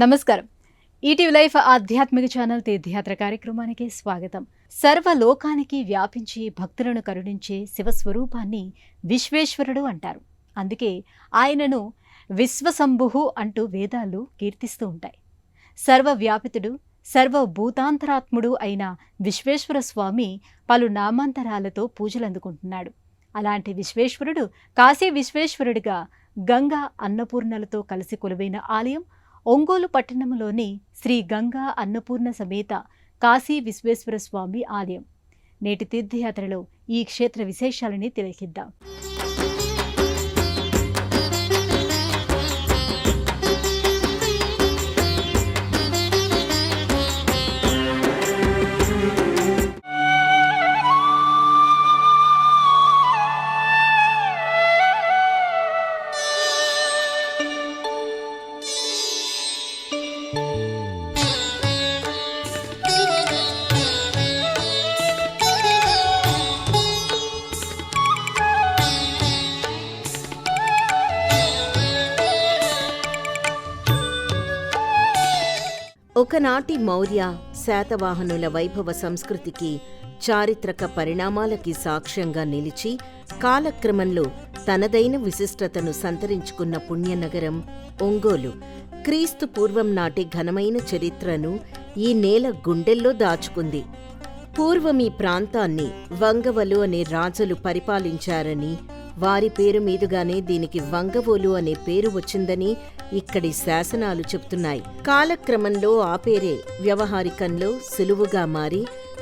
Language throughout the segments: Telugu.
నమస్కారం. ఈటీవీ లైఫ్ ఆధ్యాత్మిక ఛానల్ తీర్థయాత్ర కార్యక్రమానికి స్వాగతం. సర్వలోకానికి వ్యాపించి భక్తులను కరుణించే శివస్వరూపాన్ని విశ్వేశ్వరుడు అంటారు. అందుకే ఆయనను విశ్వశంభుః అంటూ వేదాలు కీర్తిస్తూ ఉంటాయి. సర్వవ్యాపితుడు, సర్వభూతాంతరాత్ముడు అయిన విశ్వేశ్వర స్వామి పలు నామాంతరాలతో పూజలందుకుంటున్నాడు. అలాంటి విశ్వేశ్వరుడు కాశీ విశ్వేశ్వరుడిగా గంగా అన్నపూర్ణలతో కలిసి కొలువైన ఆలయం ఒంగోలు పట్టణంలోని శ్రీ గంగా అన్నపూర్ణ సమేత కాశీ విశ్వేశ్వర స్వామి ఆలయం. నేటి తీర్థయాత్రలో ఈ క్షేత్ర విశేషాలని తిలకిద్దాం. ఒకనాటి మౌర్య శాతవాహనుల వైభవ సంస్కృతికి చారిత్రక పరిణామాలకి సాక్ష్యంగా నిలిచి కాలక్రమంలో తనదైన విశిష్టతను సంతరించుకున్న పుణ్యనగరం ఒంగోలు. క్రీస్తు పూర్వం నాటి ఘనమైన చరిత్రను ఈ నేల గుండెల్లో దాచుకుంది. పూర్వం ఈ ప్రాంతాన్ని వంగవలు అనే రాజులు పరిపాలించారని, వారి పేరు మీదుగానే దీనికి వంగవోలు అనే పేరు వచ్చిందని ఇక్కడి శాసనాలు చెప్తున్నాయి. కాలక్రమంలో ఆ పేరే వ్యవహారికంలో సులువుగా మారి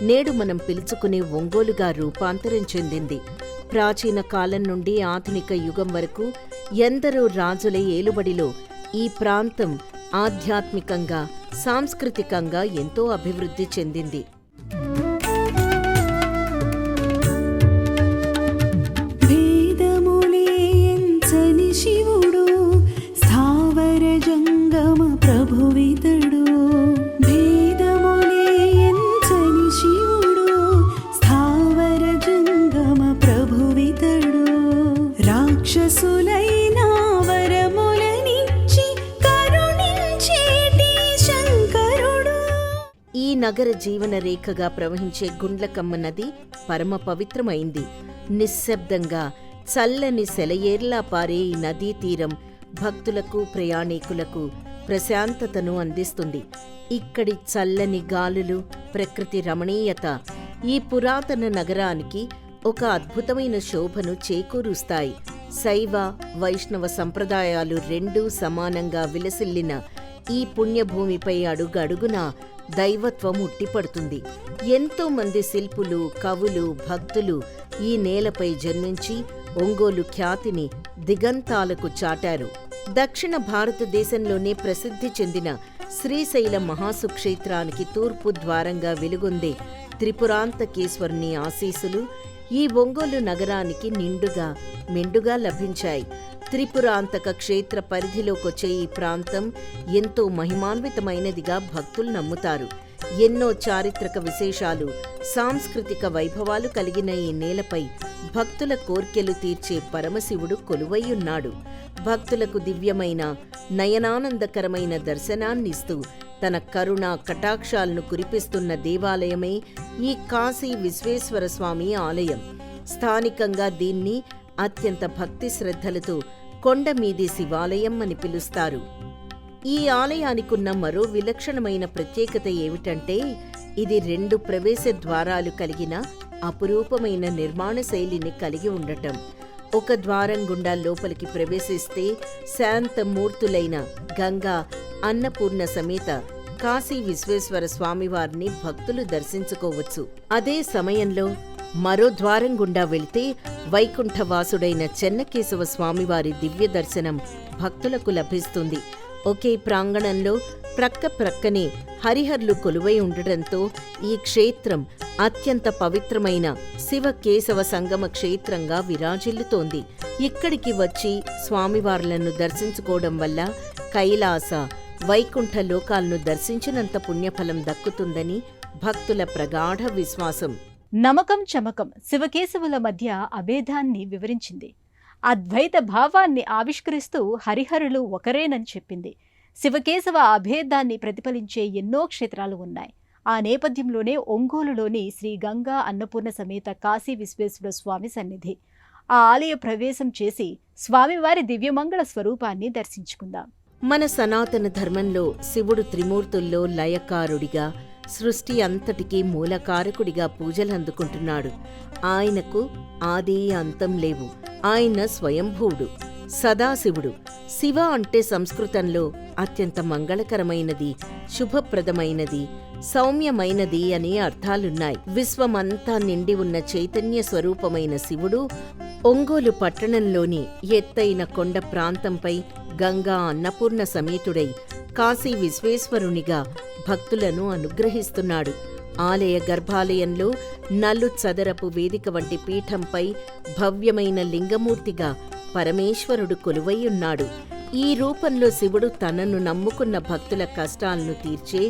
నేడు మనం పిలుచుకునే ఒంగోలుగా రూపాంతరం చెందింది. ప్రాచీన కాలం నుండి ఆధునిక యుగం వరకు ఎందరో రాజుల ఏలుబడిలో ఈ ప్రాంతం ఆధ్యాత్మికంగా, సాంస్కృతికంగా ఎంతో అభివృద్ధి చెందింది. శివుడు స్థావర జంగమ ప్రభువితడు, భేదములే ఎంచని శివుడు స్థావర జంగమ ప్రభువితడు, రాక్షసులైన వరములనిచ్చి కరుణించేటి శంకరుడు. ఈ నగర జీవన రేఖగా ప్రవహించే గుండ్లకమ్మ నది పరమ పవిత్రమైంది. నిశ్శబ్దంగా చల్లని సెలయేర్లా పారే ఈ నదీ తీరం భక్తులకు, ప్రయాణికులకు ప్రశాంతతను అందిస్తుంది. ఇక్కడి చల్లని గాలులు, ప్రకృతి రమణీయత ఈ పురాతన నగరానికి ఒక అద్భుతమైన శోభను చేకూరుస్తాయి. శైవ, వైష్ణవ సంప్రదాయాలు రెండూ సమానంగా విలసిల్లిన ఈ పుణ్యభూమిపై అడుగడుగునా దైవత్వం ఉట్టిపడుతుంది. ఎంతో మంది శిల్పులు, కవులు, భక్తులు ఈ నేలపై జన్మించి ఒంగోలు ఖ్యాతిని దిగంతాలకు చాటారు. దక్షిణ భారతదేశంలోనే ప్రసిద్ధి చెందిన శ్రీశైల మహాసుక్షేత్రానికి తూర్పు ద్వారంగా వెలుగొందే త్రిపురాంతకేశ్వరుని ఆశీస్సులు ఈ ఒంగోలు నగరానికి నిండుగా మెండుగా లభించాయి. త్రిపురాంతక క్షేత్ర పరిధిలోకొచ్చే ఈ ప్రాంతం ఎంతో మహిమాన్వితమైనదిగా భక్తులు నమ్ముతారు. ఎన్నో చారిత్రక విశేషాలు, సాంస్కృతిక వైభవాలు కలిగిన ఈ నేలపై భక్తుల కోర్కెలు తీర్చే పరమశివుడు కొలువైయున్నాడు. భక్తులకు దివ్యమైన, నయనానందకరమైన దర్శనాన్నిస్తూ తన కరుణా కటాక్షాలను కురిపిస్తున్న దేవాలయమే ఈ కాశీ విశ్వేశ్వర స్వామి ఆలయం. స్థానికంగా దీన్ని అత్యంత భక్తి శ్రద్ధలతో కొండమీది శివాలయం అని పిలుస్తారు. ఈ ఆలయానికున్న మరో విలక్షణమైన ప్రత్యేకత ఏమిటంటే, ఇది 2 ప్రవేశ ద్వారాలు కలిగిన అపురూపమైన నిర్మాణ శైలిని కలిగి ఉండటం. ఒక ద్వారం గుండా లోపలికి ప్రవేశిస్తే శాంతమూర్తులైన గంగా అన్నపూర్ణ సమేత కాశీ విశ్వేశ్వర స్వామివారిని భక్తులు దర్శించుకోవచ్చు. అదే సమయంలో మరో ద్వారం గుండా వెళితే వైకుంఠవాసుడైన చెన్నకేశవ స్వామివారి దివ్య దర్శనం భక్తులకు లభిస్తుంది. ఒకే ప్రాంగణంలో ప్రక్కనే హరిహర్లు కొలువై ఉండటంతో ఈ క్షేత్రం అత్యంత పవిత్రమైన శివకేశవ సంగమ క్షేత్రంగా విరాజిల్లుతోంది. ఇక్కడికి వచ్చి స్వామివార్లను దర్శించుకోవడం వల్ల కైలాస, వైకుంఠ లోకాలను దర్శించినంత పుణ్యఫలం దక్కుతుందని భక్తుల ప్రగాఢ విశ్వాసం. నమకం చమకం శివకేశవుల మధ్య అభేదాన్ని వివరించింది. అద్వైత భావాన్ని ఆవిష్కరిస్తూ హరిహరులు ఒకరేనని చెప్పింది. శివకేశవ అభేదాన్ని ప్రతిఫలించే ఎన్నో క్షేత్రాలు ఉన్నాయి. ఆ నేపథ్యంలోనే ఒంగోలులోని శ్రీ గంగా అన్నపూర్ణ సమేత కాశీ విశ్వేశ్వర స్వామి సన్నిధి. ఆ ఆలయ ప్రవేశం చేసి స్వామివారి దివ్యమంగళ స్వరూపాన్ని దర్శించుకుందాం. మన సనాతన ధర్మంలో శివుడు త్రిమూర్తుల్లో లయకారుడిగా, సృష్టి అంతటికీ మూలకారకుడిగా పూజలందుకుంటున్నాడు. ఆయనకు ఆది అంతం లేవు. ఆయన స్వయంభూవుడు, సదాశివుడు. శివ అంటే సంస్కృతంలో అత్యంత మంగళకరమైనది, శుభప్రదమైనది, సౌమ్యమైనది అనే అర్థాలున్నాయి. విశ్వమంతా నిండి ఉన్న చైతన్య స్వరూపమైన శివుడు ఒంగోలు పట్టణంలోని ఎత్తైన కొండ ప్రాంతంపై గంగా అన్నపూర్ణ సమేతుడై కాశీ విశ్వేశ్వరునిగా భక్తులను అనుగ్రహిస్తున్నాడు. ఆలయ గర్భాలయంలో నల్లు చదరపు వేదిక వంటి పీఠంపై భవ్యమైన లింగమూర్తిగా పరమేశ్వరుడు కొలువైయున్నాడు. ఈ రూపంలో శివుడు తనను నమ్ముకున్న భక్తుల కష్టాలను తీర్చే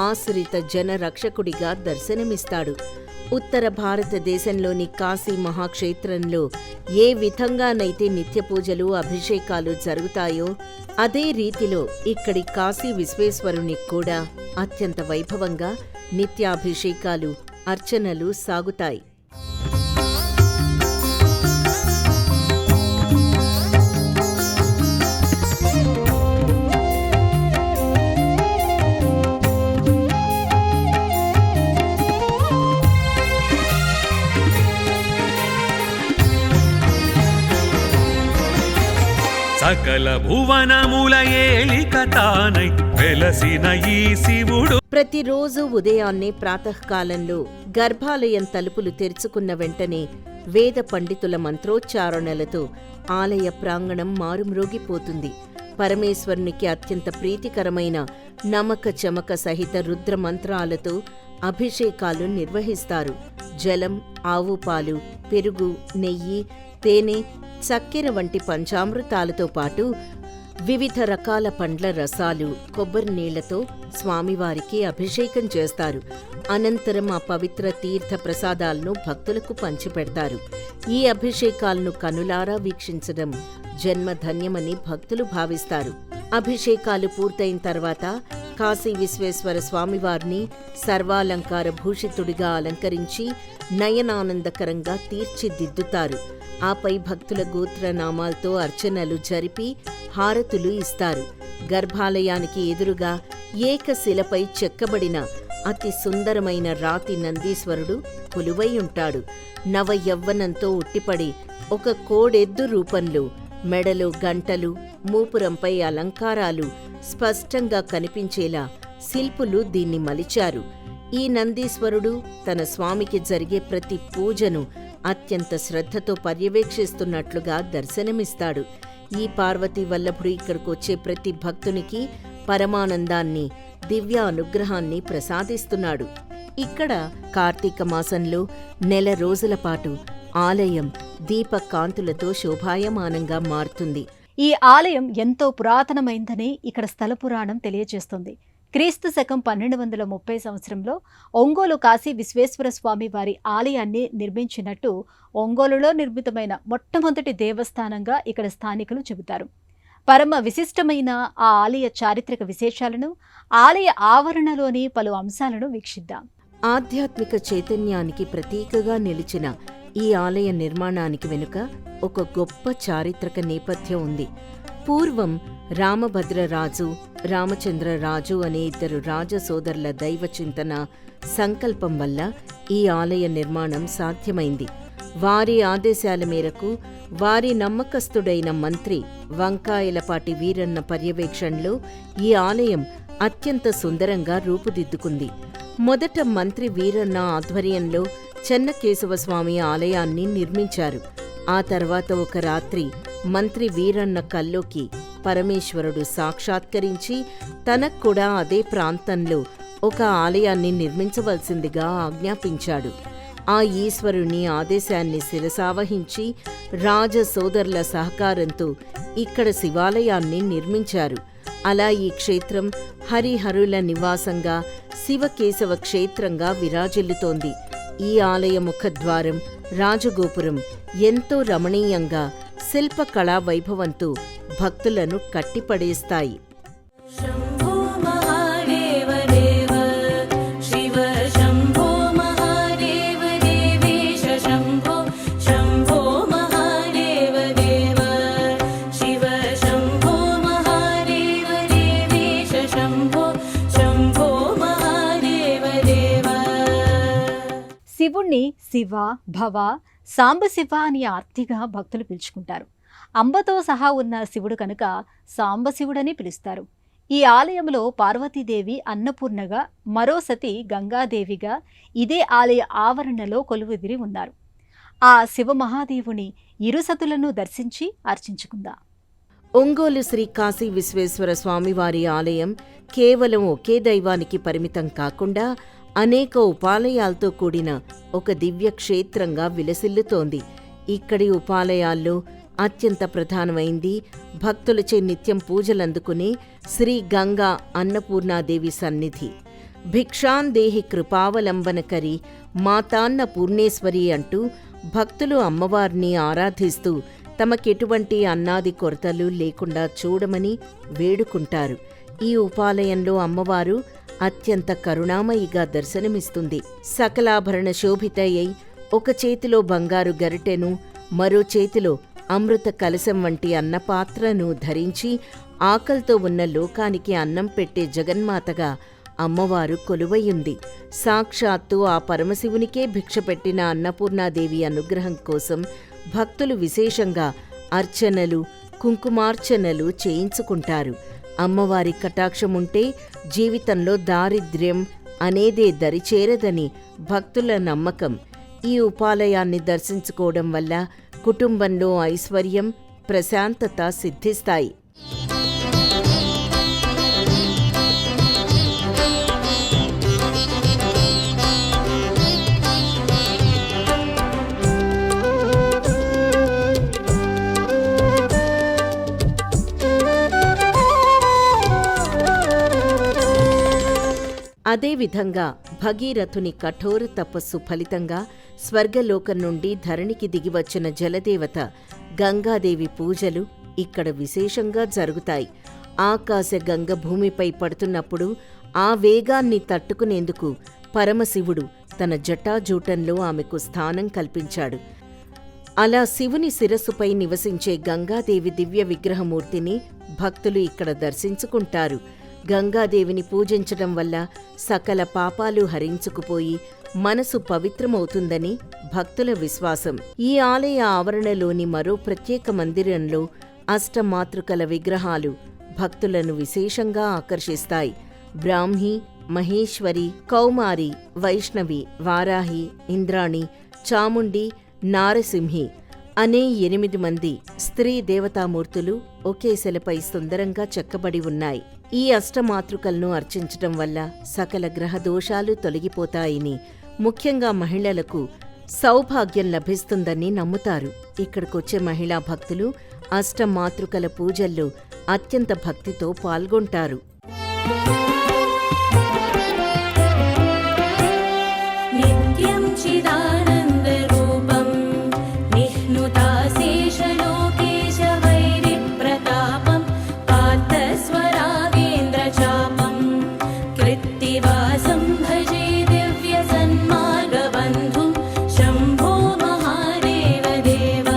ఆశ్రిత జనరక్షకుడిగా దర్శనమిస్తాడు. ఉత్తర భారతదేశంలోని కాశీ మహాక్షేత్రంలో ఏ విధంగానైతే నిత్య పూజలు, అభిషేకాలు జరుగుతాయో అదే రీతిలో ఇక్కడి కాశీ విశ్వేశ్వరునికి కూడా అత్యంత వైభవంగా నిత్యాభిషేకాలు, అర్చనలు సాగుతాయి. సకల భువనముల ఏలిక తానై వెలసిన ఈ శివుడు ప్రతిరోజు ఉదయాన్నే ప్రాతకాలంలో గర్భాలయం తలుపులు తెరుచుకున్న వెంటనే వేద పండితుల మంత్రోచ్చారణలతో ఆలయ ప్రాంగణం మారుమ్రోగిపోతుంది. పరమేశ్వరునికి అత్యంత ప్రీతికరమైన నమక చమక సహిత రుద్ర మంత్రాలతో అభిషేకాలు నిర్వహిస్తారు. జలం, ఆవు పాలు, పెరుగు, నెయ్యి, తేనె, చక్కెర వంటి పంచామృతాలతో పాటు వివిధ రకాల పండ్ల రసాలు, కొబ్బరి నీళ్లతో స్వామివారికి అభిషేకం చేస్తారు. అనంతరం ఆ పవిత్ర తీర్థ ప్రసాదాలను భక్తులకు పంచిపెడతారు. ఈ అభిషేకాలను కనులారా వీక్షించడం జన్మధన్యమని భక్తులు భావిస్తారు. అభిషేకాలు పూర్తయిన తర్వాత కాశీ విశ్వేశ్వర స్వామివారిని సర్వాలంకార భూషితుడిగా అలంకరించి నయనానందకరంగా తీర్చిదిద్దుతారు. ఆపై భక్తుల గోత్రనామాలతో అర్చనలు జరిపి హారతులు ఇస్తారు. గర్భాలయానికి ఎదురుగా ఏకశిలపై చెక్కబడిన అతి సుందరమైన రాతి నందీశ్వరుడు కొలువై ఉంటాడు. నవ యవ్వనంతో ఉట్టిపడి ఒక కోడెద్దు రూపంలో మెడలో గంటలు, మూపురంపై అలంకారాలు స్పష్టంగా కనిపించేలా శిల్పులు దీన్ని మలిచారు. ఈ నందీశ్వరుడు తన స్వామికి జరిగే ప్రతి పూజను అత్యంత శ్రద్ధతో పర్యవేక్షిస్తున్నట్లుగా దర్శనమిస్తాడు. ఈ పార్వతీ వల్లభుడు ఇక్కడికొచ్చే ప్రతి భక్తునికి పరమానందాన్ని, దివ్య అనుగ్రహాన్ని ప్రసాదిస్తున్నాడు. ఇక్కడ కార్తీక మాసంలో నెల రోజుల పాటు ఆలయం దీపకాంతులతో శోభాయమానంగా మారుతుంది. ఈ ఆలయం ఎంతో పురాతనమైందని ఇక్కడ స్థల పురాణం తెలియజేస్తుంది. క్రీస్తు శకం 1230 సంవత్సరంలో ఒంగోలు కాశీ విశ్వేశ్వర స్వామి వారి ఆలయాన్ని నిర్మించినట్టు ఒంగోలులో నిర్మితమైన మొట్టమొదటి దేవస్థానంగా ఇక్కడ స్థానికులు చెబుతారు. పరమ విశిష్టమైన ఆ ఆలయ చారిత్రక విశేషాలను, ఆలయ ఆవరణలోని పలు అంశాలను వీక్షిద్దాం. ఆధ్యాత్మిక చైతన్యానికి ప్రతీకగా నిలిచిన ఈ ఆలయ నిర్మాణానికి వెనుక ఒక గొప్ప చారిత్రక నేపథ్యం ఉంది. పూర్వం రామభద్రరాజు, రామచంద్రరాజు అనే ఇద్దరు రాజసోదరుల దైవ చింతన, సంకల్పం వల్ల ఈ ఆలయ నిర్మాణం సాధ్యమైంది. వారి ఆదేశాల మేరకు వారి నమ్మకస్తుడైన మంత్రి వంకాయలపాటి వీరన్న పర్యవేక్షణలో ఈ ఆలయం అత్యంత సుందరంగా రూపుదిద్దుకుంది. మొదట మంత్రి వీరన్న ఆధ్వర్యంలో చెన్నకేశవస్వామి ఆలయాన్ని నిర్మించారు. ఆ తర్వాత ఒక రాత్రి మంత్రి వీరన్న కల్లోకి పరమేశ్వరుడు సాక్షాత్కరించి తనక్కూడా అదే ప్రాంతంలో ఒక ఆలయాన్ని నిర్మించవలసిందిగా ఆజ్ఞాపించాడు. ఆ ఈశ్వరుని ఆదేశాన్ని శిరసావహించి రాజసోదరుల సహకారంతో ఇక్కడ శివాలయాన్ని నిర్మించారు. అలా ఈ క్షేత్రం హరిహరుల నివాసంగా శివకేశవ క్షేత్రంగా విరాజిల్లుతోంది. ఈ ఆలయ ముఖద్వారం, రాజగోపురం ఎంతో రమణీయంగా శిల్పకళా వైభవంతో భక్తులను కట్టిపడేస్తాయి. शम्भो महादेव देव शिव शम्भो महादेव देवेश शम्भो शम्भो महादेव देव शिव शम्भो महादेव देवेश शम्भो शम्भो महादेव देव శివుణ్ణి శివ భవ సాంబశివ అని ఆర్తిగా భక్తులు పిలుచుకుంటారు. అంబతో సహా ఉన్న శివుడు కనుక సాంబశివుడని పిలుస్తారు. ఈ ఆలయంలో పార్వతీదేవి అన్నపూర్ణగా, మరో సతి గంగాదేవిగా ఇదే ఆలయ ఆవరణలో కొలువుదిరి ఉన్నారు. ఆ శివమహాదేవుని ఇరు సతులను దర్శించి అర్చించుకుందాం. ఒంగోలు శ్రీ కాశీ విశ్వేశ్వర స్వామివారి ఆలయం కేవలం ఒకే దైవానికి పరిమితం కాకుండా అనేక ఉపాలయాలతో కూడిన ఒక దివ్య క్షేత్రంగా విలసిల్లుతోంది. ఇక్కడి ఉపాలయాల్లో అత్యంత ప్రధానమైంది భక్తులచే నిత్యం పూజలందుకునే శ్రీ గంగా అన్నపూర్ణాదేవి సన్నిధి. భిక్షాందేహి కృపావలంబనకరి మాతాన్న పూర్ణేశ్వరి అంటూ భక్తులు అమ్మవారిని ఆరాధిస్తూ తమకెటువంటి అన్నాది కొరతలు లేకుండా చూడమని వేడుకుంటారు. ఈ ఉపాలయంలో అమ్మవారు అత్యంత కరుణామయిగా దర్శనమిస్తుంది. సకలాభరణ శోభితయ్యై ఒక చేతిలో బంగారు గరిటెను, మరో చేతిలో అమృత కలశం వంటి అన్నపాత్రను ధరించి ఆకలితో ఉన్న లోకానికి అన్నం పెట్టే జగన్మాతగా అమ్మవారు కొలువయ్యుంది. సాక్షాత్తు ఆ పరమశివునికే భిక్ష పెట్టిన అన్నపూర్ణాదేవి అనుగ్రహం కోసం భక్తులు విశేషంగా అర్చనలు, కుంకుమార్చనలు చేయించుకుంటారు. అమ్మవారి కటాక్షముంటే జీవితంలో దారిద్ర్యం అనేదే దరిచేరదని భక్తుల నమ్మకం. ఈ ఉపాలయాన్ని దర్శించుకోవడం వల్ల కుటుంబంలో ఐశ్వర్యం, ప్రశాంతత సిద్ధిస్తాయి. అదేవిధంగా భగీరథుని కఠోర తపస్సు ఫలితంగా స్వర్గలోకం నుండి ధరణికి దిగివచ్చిన జలదేవత గంగాదేవి పూజలు ఇక్కడ విశేషంగా జరుగుతాయి. ఆకాశ గంగ భూమిపై పడుతున్నప్పుడు ఆ వేగాన్ని తట్టుకునేందుకు పరమశివుడు తన జటాజూటంలో ఆమెకు స్థానం కల్పించాడు. అలా శివుని శిరస్సుపై నివసించే గంగాదేవి దివ్య విగ్రహమూర్తిని భక్తులు ఇక్కడ దర్శించుకుంటారు. గంగాదేవిని పూజించడం వల్ల సకల పాపాలు హరించుకుపోయి మనసు పవిత్రమవుతుందని భక్తుల విశ్వాసం. ఈ ఆలయ ఆవరణలోని మరో ప్రత్యేక మందిరంలో అష్టమాతృకల విగ్రహాలు భక్తులను విశేషంగా ఆకర్షిస్తాయి. బ్రాహ్మి, మహేశ్వరి, కౌమారి, వైష్ణవి, వారాహి, ఇంద్రాణి, చాముండి, నారసింహి అనే 8 మంది స్త్రీ దేవతామూర్తులు ఒకే శిలపై సుందరంగా చెక్కబడి ఉన్నాయి. ఈ అష్టమాతృకలను అర్చించటం వల్ల సకల గ్రహ దోషాలు తొలగిపోతాయని, ముఖ్యంగా మహిళలకు సౌభాగ్యం లభిస్తుందని నమ్ముతారు. ఇక్కడికొచ్చే మహిళా భక్తులు అష్టమాతృకల పూజల్లో అత్యంత భక్తితో పాల్గొంటారు. नित्यं चिदानन्दरूपं निह्नुताशेषलोकेश वैरिप्रतापं पार्थस्वरागेन्द्रचापं कृत्तिवासं भजे दिव्यसन्मार्गबन्धुं शम्भो महादेव देव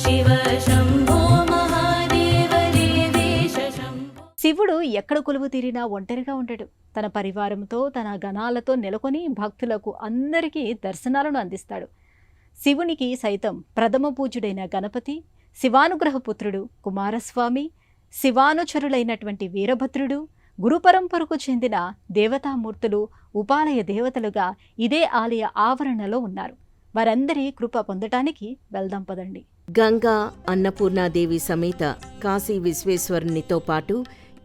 शिव शम्भो महादेव देवेश शम्भो। శివుడు ఎక్కడ కొలువు తీరినా ఒంటరిగా ఉండడు. తన పరివారంతో, తన గణాలతో నెలకొని భక్తులకు అందరికీ దర్శనాలను అందిస్తాడు. శివునికి సైతం ప్రథమ పూజ్యుడైన గణపతి, శివానుగ్రహ పుత్రుడు కుమారస్వామి, శివానుచరులైనటువంటి వీరభద్రుడు, గురుపరంపరకు చెందిన దేవతామూర్తులు ఉపాలయ దేవతలుగా ఇదే ఆలయ ఆవరణలో ఉన్నారు. వారందరి కృప పొందటానికి వెళ్దాం పదండి. గంగా అన్నపూర్ణాదేవి సమేత కాశీ విశ్వేశ్వరునితో పాటు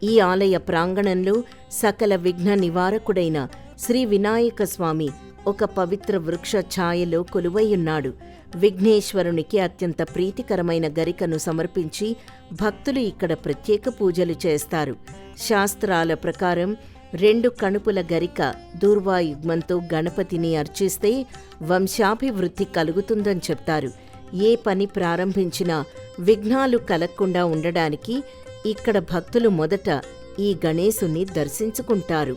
ఈ ఆలయ ప్రాంగణంలో సకల విఘ్న నివారకుడైన శ్రీ వినాయక స్వామి ఒక పవిత్ర వృక్ష ఛాయలో కొలువైయున్నాడు. విఘ్నేశ్వరునికి అత్యంత ప్రీతికరమైన గరికను సమర్పించి భక్తులు ఇక్కడ ప్రత్యేక పూజలు చేస్తారు. శాస్త్రాల ప్రకారం 2 కణుపుల గరిక దూర్వాయుగ్మంతో గణపతిని అర్చిస్తే వంశాభివృద్ధి కలుగుతుందని చెప్తారు. ఏ పని ప్రారంభించినా విఘ్నాలు కలగకుండా ఉండడానికి ఇక్కడ భక్తులు మొదట ఈ గణేశుని దర్శించుకుంటారు.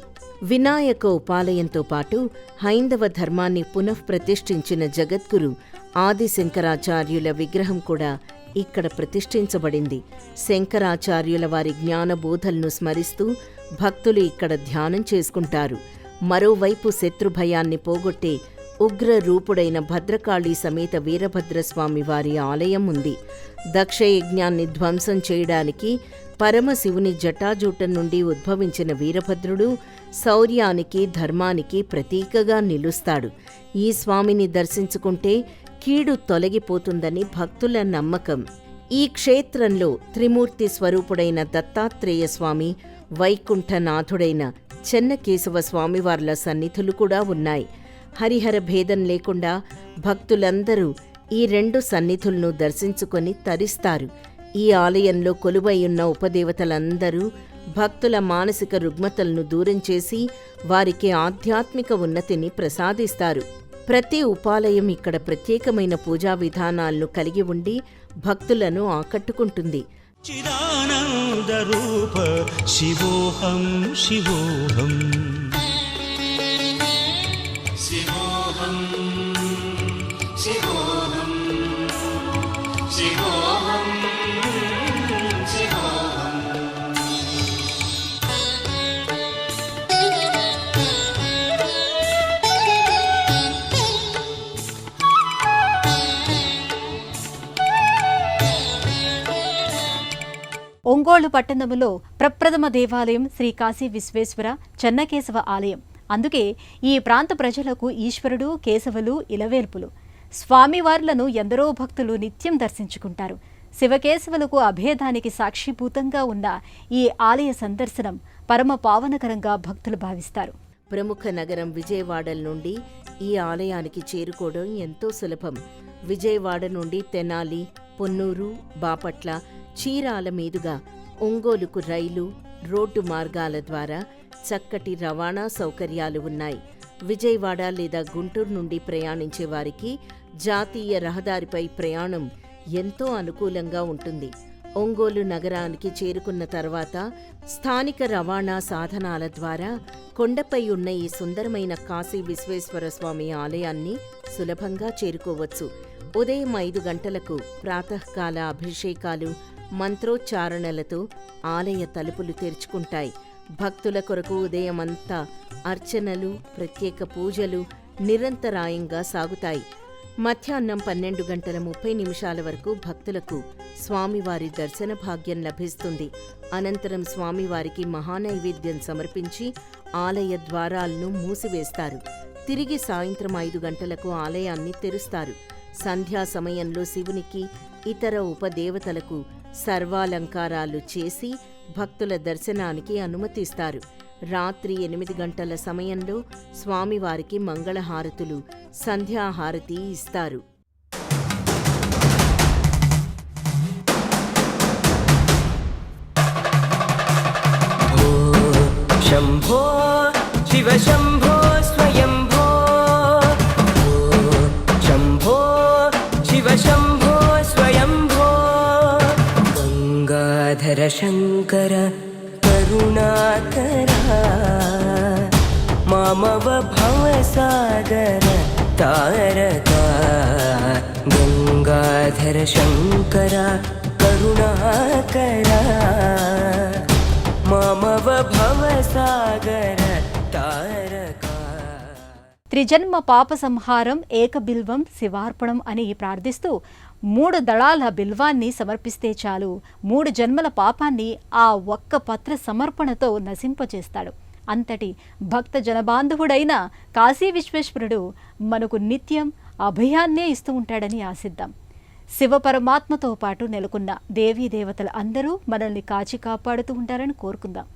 వినాయక ఉపాలయంతో పాటు హైందవ ధర్మాన్ని పునఃప్రతిష్ఠించిన జగద్గురు ఆది శంకరాచార్యుల విగ్రహం కూడా ఇక్కడ ప్రతిష్ఠించబడింది. శంకరాచార్యుల వారి జ్ఞానబోధలను స్మరిస్తూ భక్తులు ఇక్కడ ధ్యానం చేసుకుంటారు. మరోవైపు శత్రుభయాన్ని పోగొట్టే ఉగ్ర రూపుడైన భద్రకాళీ సమేత వీరభద్రస్వామి వారి ఆలయం ఉంది. దక్షయజ్ఞాన్ని ధ్వంసం చేయడానికి పరమశివుని జటాజూటం నుండి ఉద్భవించిన వీరభద్రుడు శౌర్యానికి, ధర్మానికి ప్రతీకగా నిలుస్తాడు. ఈ స్వామిని దర్శించుకుంటే కీడు తొలగిపోతుందని భక్తుల నమ్మకం. ఈ క్షేత్రంలో త్రిమూర్తి స్వరూపుడైన దత్తాత్రేయ స్వామి, వైకుంఠనాథుడైన చెన్నకేశవ స్వామివార్ల సన్నిధులు కూడా ఉన్నాయి. హరిహర భేదం లేకుండా భక్తులందరూ ఈ 2 సన్నిధులను దర్శించుకొని తరిస్తారు. ఈ ఆలయంలో కొలువైయున్న ఉపదేవతలందరూ భక్తుల మానసిక రుగ్మతలను దూరం చేసి వారికి ఆధ్యాత్మిక ఉన్నతిని ప్రసాదిస్తారు. ప్రతి ఉపాలయం ఇక్కడ ప్రత్యేకమైన పూజా విధానాలను కలిగి ఉండి భక్తులను ఆకట్టుకుంటుంది. చిదానంద రూప శివోహం శివోహం శివోహం శివోహం శివోహం శివోహం. ఒంగోలు పట్టణములో ప్రప్రథమ దేవాలయం శ్రీ కాశీ విశ్వేశ్వర చెన్నకేశవ ఆలయం. అందుకే ఈ ప్రాంత ప్రజలకు ఈశ్వరుడు, కేశవులు ఇలవేల్పులు. స్వామివార్లను ఎందరో భక్తులు నిత్యం దర్శించుకుంటారు. శివకేశవులకు అభేదానికి సాక్షిభూతంగా ఉన్న ఈ ఆలయ సందర్శనం పరమ పావనకరంగా భక్తులు భావిస్తారు. ప్రముఖ నగరం విజయవాడ నుండి ఈ ఆలయానికి చేరుకోవడం ఎంతో సులభం. విజయవాడ నుండి తెనాలి, పొన్నూరు, బాపట్ల, చీరాల మీదుగా ఒంగోలుకు రైలు, రోడ్డు మార్గాల ద్వారా చక్కటి రవాణా సౌకర్యాలు ఉన్నాయి. విజయవాడ లేదా గుంటూరు నుండి ప్రయాణించే వారికి జాతీయ రహదారిపై ప్రయాణం ఎంతో అనుకూలంగా ఉంటుంది. ఒంగోలు నగరానికి చేరుకున్న తర్వాత స్థానిక రవాణా సాధనాల ద్వారా కొండపై ఉన్న ఈ సుందరమైన కాశీ విశ్వేశ్వర స్వామి ఆలయాన్ని సులభంగా చేరుకోవచ్చు. ఉదయం 5 గంటలకు ప్రాతకాల అభిషేకాలు, మంత్రోచ్చారణలతో ఆలయ తలుపులు తెరుచుకుంటాయి. భక్తుల కొరకు ఉదయమంతా అర్చనలు, ప్రత్యేక పూజలు నిరంతరాయంగా సాగుతాయి. మధ్యాహ్నం 12:30 వరకు భక్తులకు స్వామివారి దర్శన భాగ్యం లభిస్తుంది. అనంతరం స్వామివారికి మహానైవేద్యం సమర్పించి ఆలయ ద్వారాలను మూసివేస్తారు. తిరిగి సాయంత్రం 5 గంటలకు ఆలయాన్ని తెరుస్తారు. సంధ్యా సమయంలో శివునికి, ఇతర ఉపదేవతలకు సర్వాలంకారాలు చేసి భక్తుల దర్శనానికి అనుమతిస్తారు. రాత్రి 8 గంటల సమయంలో స్వామివారికి మంగళహారతులు, సంధ్యాహారతి ఇస్తారు. శంభో శివ శంభో స్వయంభో శంభో శివ శంభో స్వయంభో గంగాధర శంకర కరుణాకర మామవ భవసాగర తారక గంగాధర శంకర కరుణాకర మామవ భవసాగర తారక. త్రిజన్మ పాప సంహారం ఏకబిల్వం శివార్పణం అని ప్రార్థిస్తూ 3 దళాల బిల్వాన్ని సమర్పిస్తే చాలు 3 జన్మల పాపాన్ని ఆ ఒక్క పత్ర సమర్పణతో నశింపచేస్తాడు. అంతటి భక్త జనబాంధవుడైన కాశీ విశ్వేశ్వరుడు మనకు నిత్యం అభయాన్నే ఇస్తూ ఉంటాడని ఆశిద్దాం. శివపరమాత్మతో పాటు నెలకొన్న దేవీ దేవతలు అందరూ మనల్ని కాచి కాపాడుతూ ఉంటారని కోరుకుందాం.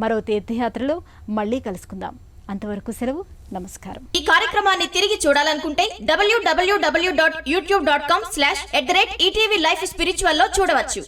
మరో తీర్థయాత్రలో మళ్ళీ కలుసుకుందాం. అంతవరకు సెలవు. నమస్కారం. ఈ కార్యక్రమాన్ని తిరిగి చూడాలనుకుంటే www.youtube.com/ETV Life Spiritual లో చూడవచ్చు.